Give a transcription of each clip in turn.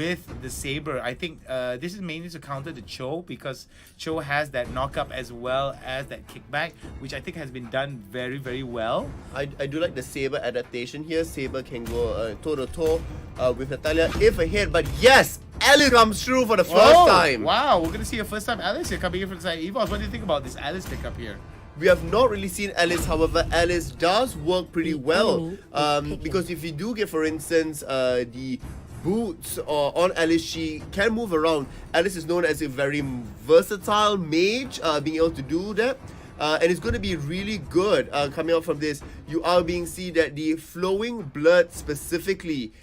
with the Saber. I think this is mainly to counter the Chou, because Chou has that knock-up as well as that kickback, which I think has been done very, very well. I do like the Saber adaptation here. Saber can go toe-to-toe with Natalia if ahead, but yes! Alice comes through for the first time! Wow, we're going to see a first time Alice here coming in from the side of EVOS. What do you think about this Alice pickup here? We have not really seen Alice, however, Alice does work pretty well. Because if you do get, for instance, the boots on Alice, she can move around. Alice is known as a very versatile mage, being able to do that. And it's going to be really good coming out from this. You are being seen that the flowing blood specifically,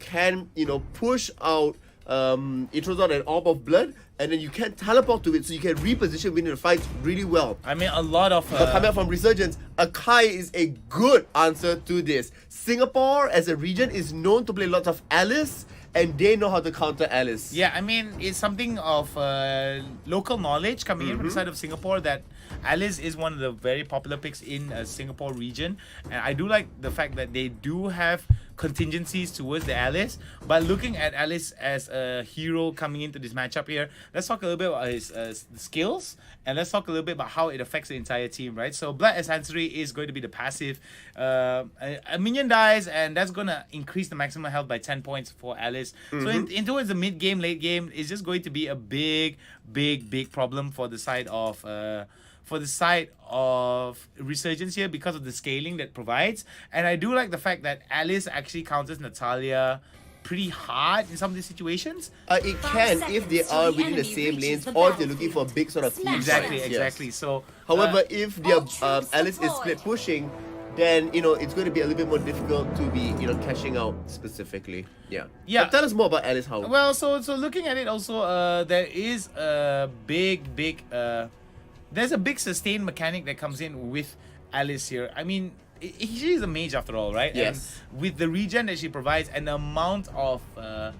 can, push out, it throws out an orb of blood, and then you can teleport to it, so you can reposition within the fight really well. I mean, a lot of... coming out from Resurgence, Akai is a good answer to this. Singapore, as a region, is known to play lots of Alice, and they know how to counter Alice. Yeah, I mean, it's something of local knowledge coming in from the side of Singapore that Alice is one of the very popular picks in Singapore region. And I do like the fact that they do have contingencies towards the Alice. But looking at Alice as a hero coming into this matchup here, let's talk a little bit about his skills, and let's talk a little bit about how it affects the entire team, right? So Blood Essensory is going to be the passive. A minion dies, and that's going to increase the maximum health by 10 points for Alice. So in towards the mid game, late game, it's just going to be a big problem for the side of Resurgence here, because of the scaling that provides. And I do like the fact that Alice actually counters Natalia pretty hard in some of these situations. It can if they are within the same lanes, or if they're looking for a big sort of team Exactly. fight. So however, if their Alice is split pushing, then it's going to be a little bit more difficult to be cashing out specifically. Yeah. But tell us more about Alice. How? Well, so looking at it also, there is a there's a big sustain mechanic that comes in with Alice here. I mean, she is a mage after all, right? Yes. And with the regen that she provides and the amount of the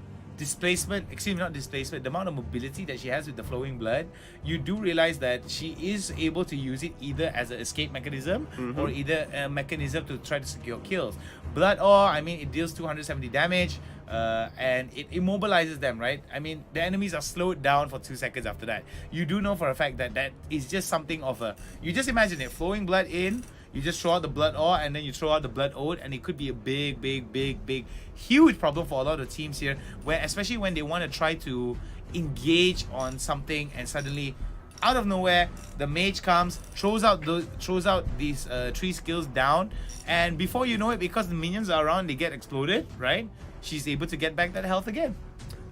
amount of mobility that she has with the flowing blood, you do realize that she is able to use it either as an escape mechanism or either a mechanism to try to secure kills. Blood Ore, I mean, it deals 270 damage. And it immobilizes them, right? I mean, the enemies are slowed down for 2 seconds after that. You do know for a fact that is just something of a... You just imagine it, flowing blood in, you just throw out the blood ore, and then you throw out the blood ode, and it could be a big, huge problem for a lot of teams here, where especially when they want to try to engage on something, and suddenly, out of nowhere, the mage comes, throws out these 3 skills down, and before you know it, because the minions are around, they get exploded, right? She's able to get back that health again.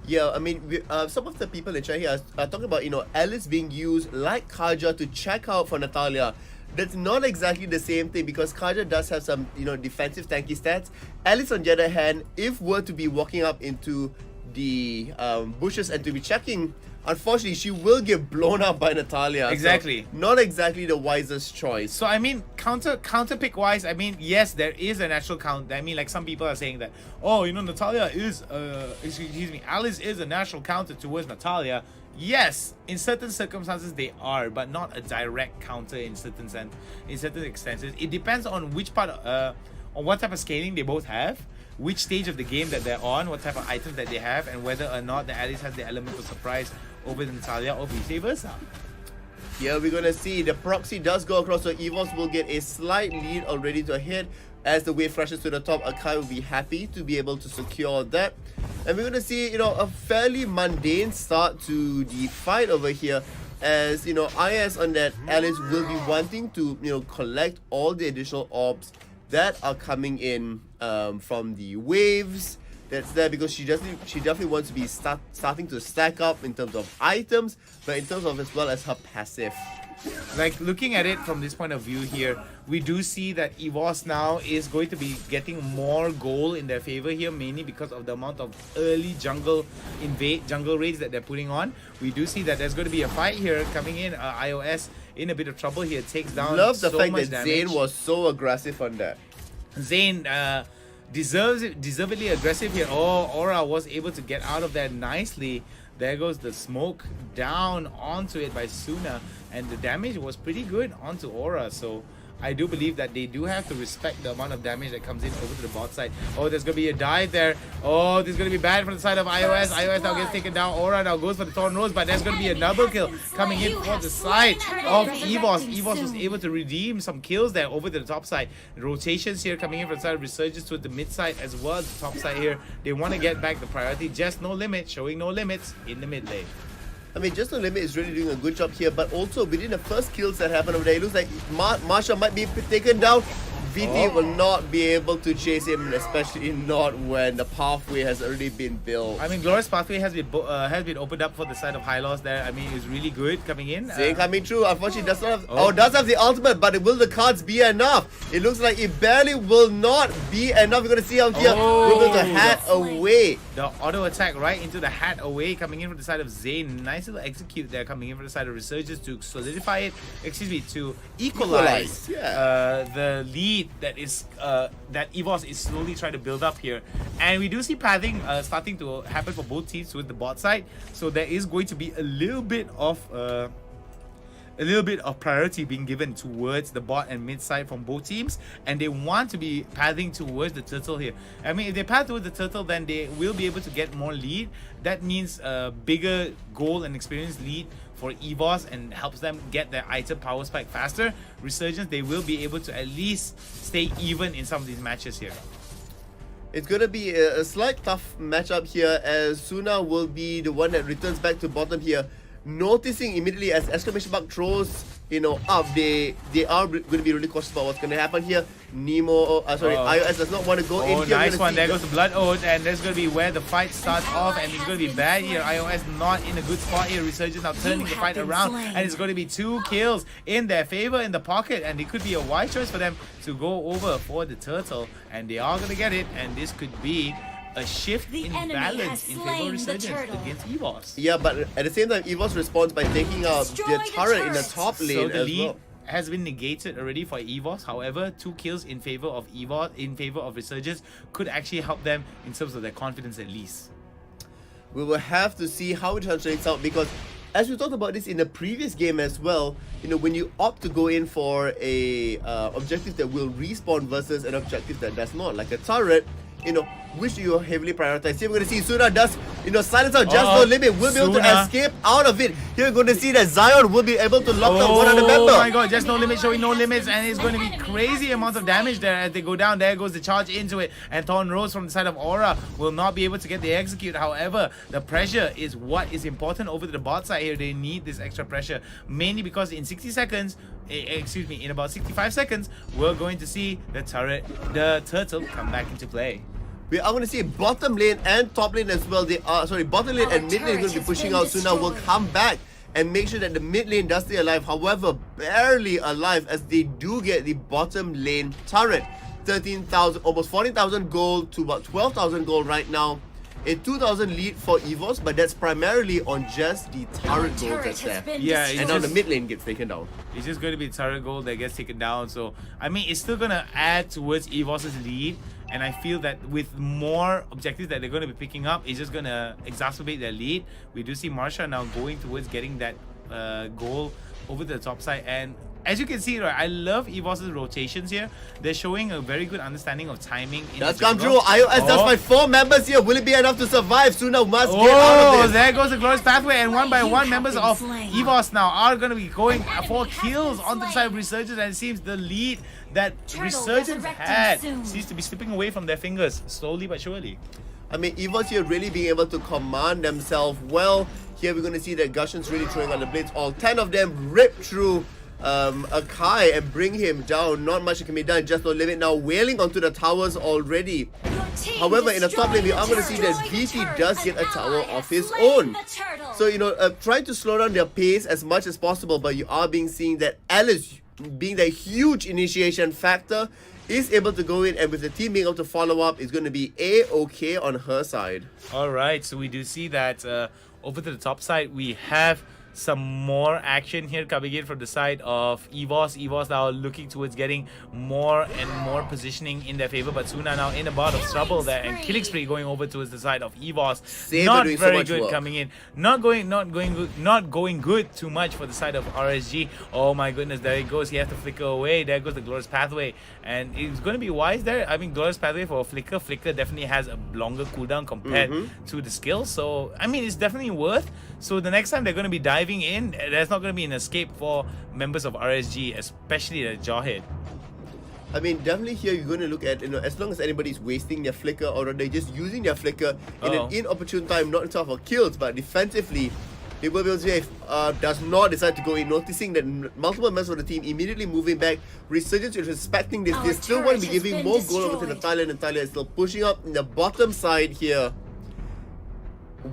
Yeah, I mean, some of the people in chat here are talking about, Alice being used like Kaja to check out for Natalia. That's not exactly the same thing, because Kaja does have some, defensive tanky stats. Alice, on the other hand, if were to be walking up into the bushes and to be checking, unfortunately, she will get blown up by Natalia. Exactly. So not exactly the wisest choice. So, I mean, counter pick wise, I mean, yes, there is a natural count. I mean, like some people are saying that, oh, Natalia is, Alice is a natural counter towards Natalia. Yes, in certain circumstances they are, but not a direct counter in certain extensions. It depends on which part, on what type of scaling they both have, which stage of the game that they're on, what type of items that they have, and whether or not the Alice has the element of surprise over the Natalia or vice versa. Here we're gonna see the proxy does go across, so EVOS will get a slight lead already to hit. As the wave crashes to the top, Akai will be happy to be able to secure that. And we're gonna see, a fairly mundane start to the fight over here, as IS on that Alice will be wanting to collect all the additional orbs that are coming in from the waves that's there, because she definitely wants to be starting to stack up in terms of items, but in terms of as well as her passive. Like, looking at it from this point of view here, we do see that EVOS now is going to be getting more goal in their favor here, mainly because of the amount of early jungle raids that they're putting on. We do see that there's going to be a fight here coming in. iOS in a bit of trouble here, takes down Love the so fact much that damage. Zane was so aggressive on that. Zane deservedly aggressive here. Oh, Aura was able to get out of there nicely. There goes the smoke down onto it by Suna, and the damage was pretty good onto Aura. So I do believe that they do have to respect the amount of damage that comes in over to the bot side. Oh, there's going to be a dive there. Oh, this is going to be bad from the side of iOS. iOS now gets taken down. Aura now goes for the Torn Rose, but there's going to be a double kill coming in for the side of EVOS. EVOS was able to redeem some kills there over to the top side. Rotations here coming in from the side of Resurgence to the mid side as well as the top side here. They want to get back the priority. Just no limit, showing no limits in the mid lane. I mean, Just No Limit is really doing a good job here, but also within the first kills that happened over there, it looks like Marsha might be taken down. VT will not be able to chase him, especially not when the pathway has already been built. I mean, Glorious Pathway has been opened up for the side of High Loss there. I mean, it's really good coming in. Zane coming through. Unfortunately, does not have, does have the ultimate, but will the cards be enough? It looks like it barely will not be enough. We're going to see how here we're going to hat away. The auto attack right into the hat away coming in from the side of Zane. Nice little execute there coming in from the side of Resurgence to solidify it. Excuse me, to equalize the lead that is that EVOS is slowly trying to build up here. And we do see pathing starting to happen for both teams with the bot side. So there is going to be a little bit of priority being given towards the bot and mid side from both teams, and they want to be pathing towards the turtle here. I mean, if they path towards the turtle, then they will be able to get more lead. That means a bigger goal and experience lead for EVOS and helps them get their item power spike faster. Resurgence, they will be able to at least stay even in some of these matches here. It's going to be a slight tough matchup here, as Suna will be the one that returns back to bottom here. Noticing immediately as exclamation mark throws, up, they are going to be really cautious about what's going to happen here. iOS does not want to go in here. Nice one. There goes the Blood Oath, and that's going to be where the fight starts off, and it's going to be bad here. iOS not in a good spot here. Resurgence now turning the fight around, and it's going to be 2 kills in their favor in the pocket, and it could be a wise choice for them to go over for the turtle, and they are going to get it, and this could be a shift in balance in favor of Resurgence against EVOS. Yeah, but at the same time, EVOS responds by taking out their turret in the top lane so the as lead well. has been negated already for EVOS. However, 2 kills in favor of EVOS, in favor of Resurgence, could actually help them in terms of their confidence at least. We will have to see how it translates out, because as we talked about this in the previous game as well, when you opt to go in for a objective that will respawn versus an objective that does not, like a turret, which you heavily prioritize. Here we're going to see Suna does, silence out Just No Limit, will be able to escape out of it. Here we're going to see that Zion will be able to lock down one other member. Oh my god, Just No Limit showing no limits, and it's going to be crazy amounts of damage there as they go down. There goes the charge into it, and Torn Rose from the side of Aura will not be able to get the execute. However, the pressure is what is important over to the bot side here. They need this extra pressure, mainly because in 60 seconds, in about 65 seconds, we're going to see the turtle come back into play. We are going to see bottom lane and top lane as well. Bottom lane and mid lane are going to be pushing out. Suna will come back and make sure that the mid lane does stay alive. However, barely alive, as they do get the bottom lane turret. 13,000, almost 40,000 gold to about 12,000 gold right now. A 2,000 lead for EVOS, but that's primarily on just the turret gold that's there. Yeah, and now the mid lane gets taken down. It's just going to be turret gold that gets taken down. So, I mean, it's still going to add towards EVOS's lead. And I feel that with more objectives that they're going to be picking up, it's just going to exacerbate their lead. We do see Marsha now going towards getting that goal over the top side. And as you can see, right, I love EVOS's rotations here. They're showing a very good understanding of timing. That's come true. iOS does find 4 members here. Will it be enough to survive? Suna must get out of this. There goes the Glorious Pathway, and one by one, members of EVOS now are going to be going for kills on the side of Resurgence, and it seems the lead that Resurgence had seems to be slipping away from their fingers, slowly but surely. I mean, EVOS here really being able to command themselves well. Here we're going to see that Gushion's really throwing out the blades. All 10 of them rip through Akai and bring him down. Not much can be done. Just No Limit now wailing onto the towers already. However, in the top lane, we are going to see that VT does get a tower of his own. So, trying to slow down their pace as much as possible, but you are seeing that Alice, being the huge initiation factor, is able to go in, and with the team being able to follow up, is going to be A-okay on her side. Alright, so we do see that over to the top side, we have some more action here coming in from the side of EVOS. EVOS now looking towards getting more and more positioning in their favor, but Suna now in a bout of trouble there, and killing spree going over towards the side of EVOS. Not very good coming in. Not going good too much for the side of RSG. Oh my goodness, there he goes. He has to flicker away. There goes the Glorious Pathway, and it's going to be wise there. I mean, Glorious Pathway for Flicker definitely has a longer cooldown compared to the skill. So I mean, it's definitely worth. So the next time they're going to be diving in, there's not going to be an escape for members of RSG, especially the Jawhead. I mean, definitely here you're going to look at, as long as anybody's wasting their flicker or they're just using their flicker in an inopportune time, not in terms of kills, but defensively, they will be able to say, does not decide to go in, noticing that multiple members of the team immediately moving back. Resurgence is respecting this. They still want to be giving more goal over to Natalia, and Natalia is still pushing up in the bottom side here.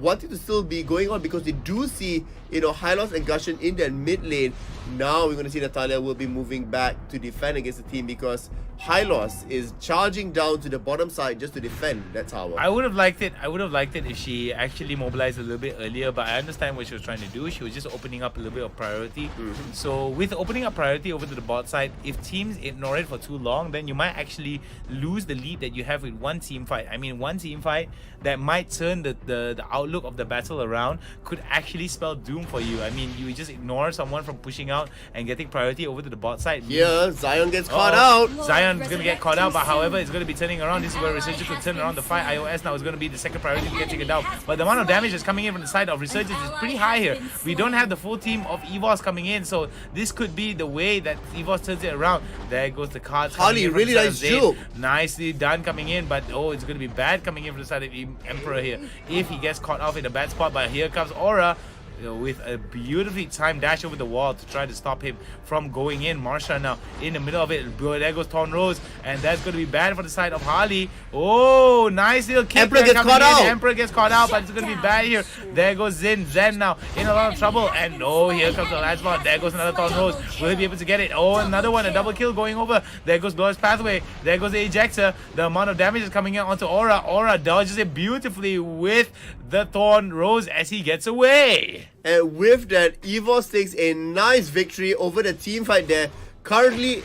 Wanting to still be going on because they do see, Hylos and Gushin in their mid lane. Now we're going to see Natalia will be moving back to defend against the team because Hylos is charging down to the bottom side just to defend. That's how. I would have liked it. I would have liked it if she actually mobilized a little bit earlier, but I understand what she was trying to do. She was just opening up a little bit of priority. So with opening up priority over to the bot side, if teams ignore it for too long, then you might actually lose the lead that you have with one team fight. I mean, one team fight that might turn the outlook of the battle around could actually spell doom for you. I mean, you just ignore someone from pushing out and getting priority over to the bot side. Yeah, Zion gets caught out. Zion's going to get caught out, but however, it's going to be turning around. This is where Resurgence could turn around the fight. iOS now is going to be the second priority to get taken down. But the amount of damage that's coming in from the side of Resurgence is pretty high here. We don't have the full team of EVOS coming in, so this could be the way that EVOS turns it around. There goes the cards. Harley, really nice Chou. Nicely done coming in, but oh, it's going to be bad coming in from the side of Emperor here. If he gets caught off in a bad spot, but here comes Aura. With a beautifully timed dash over the wall to try to stop him from going in. Marsha now in the middle of it. There goes Torn Rose, and that's going to be bad for the side of Harley. Oh, nice little kick. Emperor gets caught out. Emperor gets caught out, but it's going to be bad here. There goes Zen. Zen now in a lot of trouble, and oh, here comes the last one. There goes another Torn Rose. Will he be able to get it? Oh, another one, a double kill going over. There goes Glorious Pathway. There goes the ejector. The amount of damage is coming in onto Aura. Aura dodges it beautifully with the Thorn Rose as he gets away. And with that, EVOS takes a nice victory over the team fight there. Currently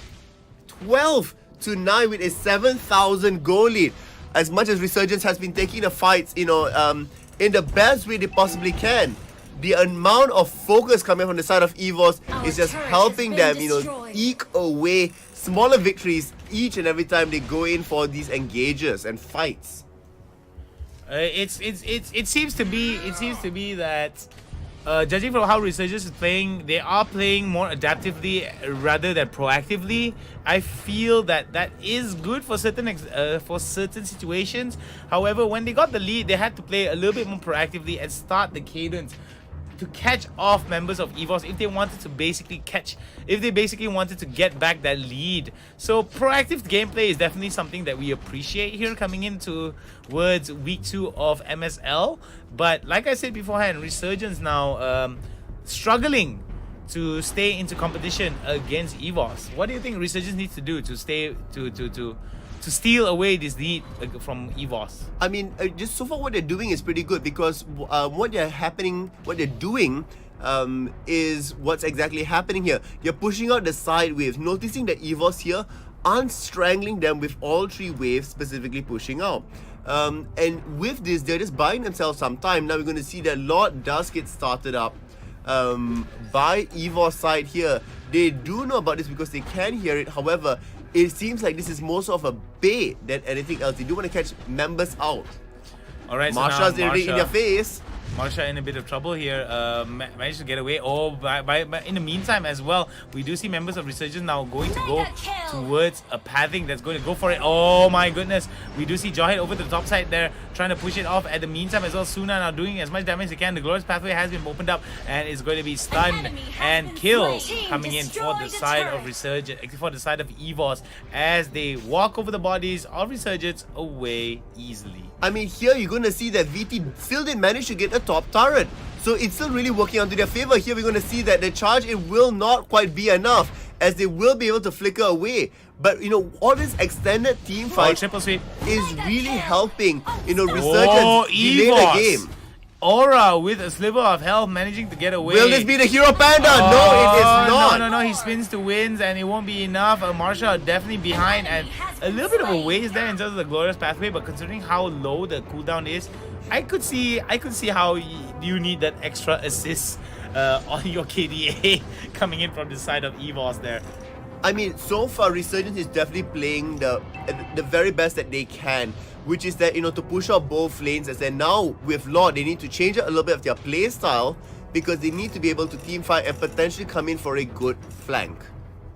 12-9 with a 7,000 goal lead. As much as Resurgence has been taking the fights, in the best way they possibly can, the amount of focus coming from the side of EVOS is just helping them, eke away smaller victories each and every time they go in for these engages and fights. It seems to be that judging from how Resurgence is playing, they are playing more adaptively rather than proactively. I feel that is good for certain situations. However, when they got the lead, they had to play a little bit more proactively and start the cadence to catch off members of EVOS if they wanted to get back that lead. So proactive gameplay is definitely something that we appreciate here coming into towards week 2 of MSL. But like I said beforehand, Resurgence now struggling to stay into competition against EVOS. What do you think Resurgence needs to do to stay to steal away this lead from EVOS? I mean, just so far what they're doing is pretty good because what they're doing is what's exactly happening here. They're pushing out the side waves, noticing that EVOS here aren't strangling them with all 3 waves specifically pushing out. And with this, they're just buying themselves some time. Now we're going to see that Lord does get started up by EVOS side here. They do know about this because they can hear it. However, it seems like this is more of a bait than anything else. They do want to catch members out. Alright, Marsha's so already in their face. Marsha in a bit of trouble here, managed to get away. Oh, but in the meantime as well, we do see members of Resurgence now going to go towards a pathing that's going to go for it. Oh my goodness. We do see Jawhead over to the top side there, trying to push it off. At the meantime as well, Suna now doing as much damage as they can. The Glorious Pathway has been opened up and is going to be stunned and killed coming in for the side of Resurgence, for the side of EVOS, as they walk over the bodies of Resurgence away easily. I mean, here you're going to see that VT still didn't manage to get a top turret. So it's still really working onto their favor. Here we're going to see that the charge, it will not quite be enough, as they will be able to flicker away. But, all this extended team fight triple sweep is really helping, Resurgence delay the game. Aura with a sliver of health managing to get away. Will this be the Hero Panda? No, it is not. No. He spins to wins and it won't be enough. Marshall definitely behind and a little bit of a waste there in terms of the glorious pathway. But considering how low the cooldown is, I could see how you need that extra assist on your KDA coming in from the side of EVOS there. I mean, so far Resurgence is definitely playing the very best that they can, which is that, to push out both lanes. As then now with Lord, they need to change a little bit of their play style because they need to be able to team fight and potentially come in for a good flank.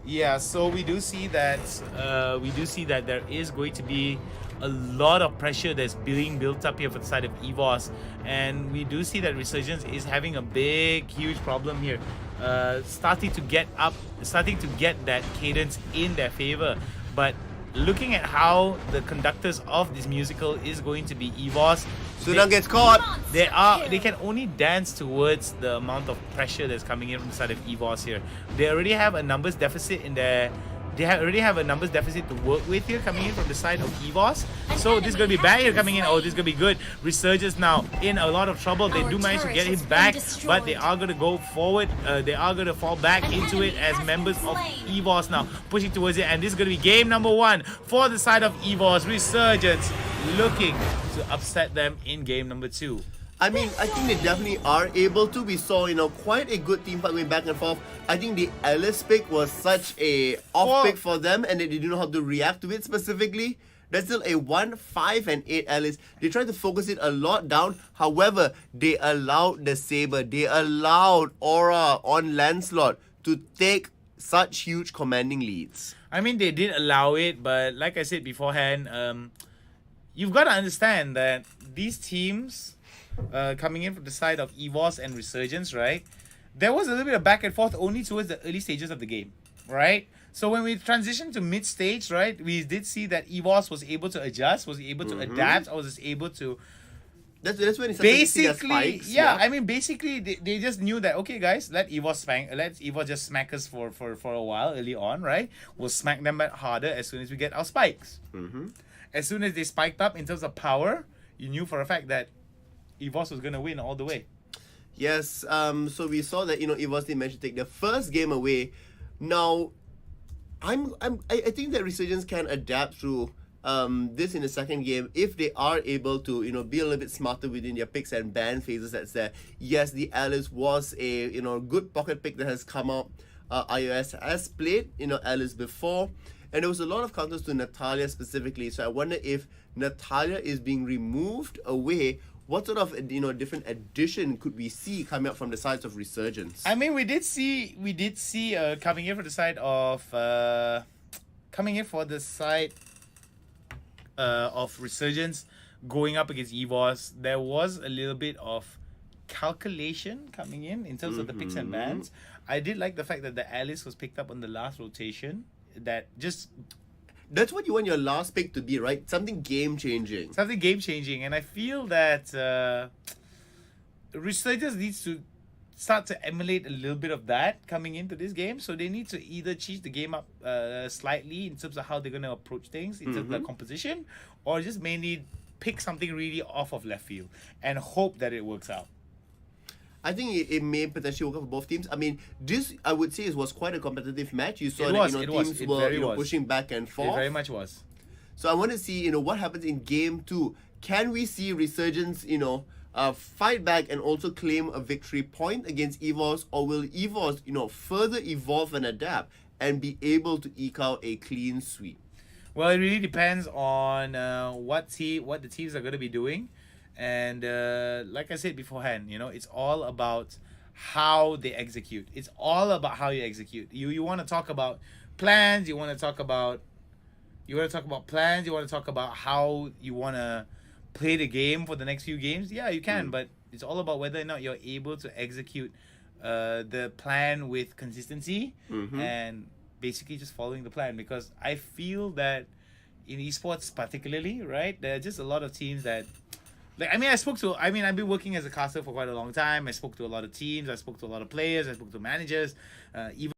Yeah, so we do see that there is going to be a lot of pressure that's being built up here for the side of EVOS, and we do see that Resurgence is having a huge problem here, starting to get that cadence in their favor. But looking at how the conductors of this musical is going to be EVOS, Sunang gets caught. They can only dance towards the amount of pressure that's coming in from the side of EVOS here. They already have a numbers deficit in their. Already have a numbers deficit to work with here coming in from the side of EVOS. So this is going to be bad here coming in. Oh, this is going to be good. Resurgence now in a lot of trouble. They do manage to get him back, but they are going to go forward. They are going to fall back into it as members of EVOS now pushing towards it. And this is going to be game number 1 for the side of EVOS. Resurgence looking to upset them in game number 2. I mean, I think they definitely are able to. We saw, quite a good team fight going back and forth. I think the Alice pick was such a off pick for them, and they didn't know how to react to it specifically. There's still a 1, 5, and 8 Alice. They tried to focus it a lot down. However, they allowed the Saber, they allowed Aura on Lancelot to take such huge commanding leads. I mean, they did allow it, but like I said beforehand, you've got to understand that these teams coming in from the side of EVOS and Resurgence, right? There was a little bit of back and forth only towards the early stages of the game, right? So when we transitioned to mid stage, right, we did see that EVOS was able to adjust, was able to adapt, or was able to That's when it's basically I mean, basically they just knew that, okay guys, let EVOS just smack us for a while early on, right? We'll smack them back harder as soon as we get our spikes. As soon as they spiked up in terms of power, you knew for a fact that EVOS was gonna win all the way. Yes, so we saw that EVOS did manage to take their first game away. Now, I think that Resurgence can adapt through this in the second game if they are able to be a little bit smarter within their picks and ban phases that's there. Yes, the Alice was a good pocket pick that has come out. iOS has played Alice before, and there was a lot of counters to Natalia specifically. So I wonder if Natalia is being removed away. What sort of different addition could we see coming up from the sides of Resurgence? I mean, we did see coming in for the side of Resurgence going up against EVOS. There was a little bit of calculation coming in terms of the picks and bans. I did like the fact that the Alice was picked up on the last rotation. That's what you want your last pick to be, right? Something game-changing. And I feel that Resurgence needs to start to emulate a little bit of that coming into this game. So they need to either change the game up slightly in terms of how they're going to approach things, in terms of the composition, or just mainly pick something really off of left field and hope that it works out. I think it may potentially work out for both teams. I mean, this, I would say, was quite a competitive match. You saw teams were pushing back and forth. It very much was. So I want to see, what happens in game 2. Can we see Resurgence, fight back and also claim a victory point against EVOS, or will EVOS, further evolve and adapt and be able to eke out a clean sweep? Well, it really depends on what the teams are going to be doing. And like I said beforehand, it's all about how they execute. It's all about how you execute. You want to talk about plans. You want to talk about plans. You want to talk about how you want to play the game for the next few games. Yeah, you can, but it's all about whether or not you're able to execute the plan with consistency and basically just following the plan. Because I feel that in esports particularly, right, there are just a lot of teams that. I've been working as a caster for quite a long time. I spoke to a lot of teams. I spoke to a lot of players. I spoke to managers. Even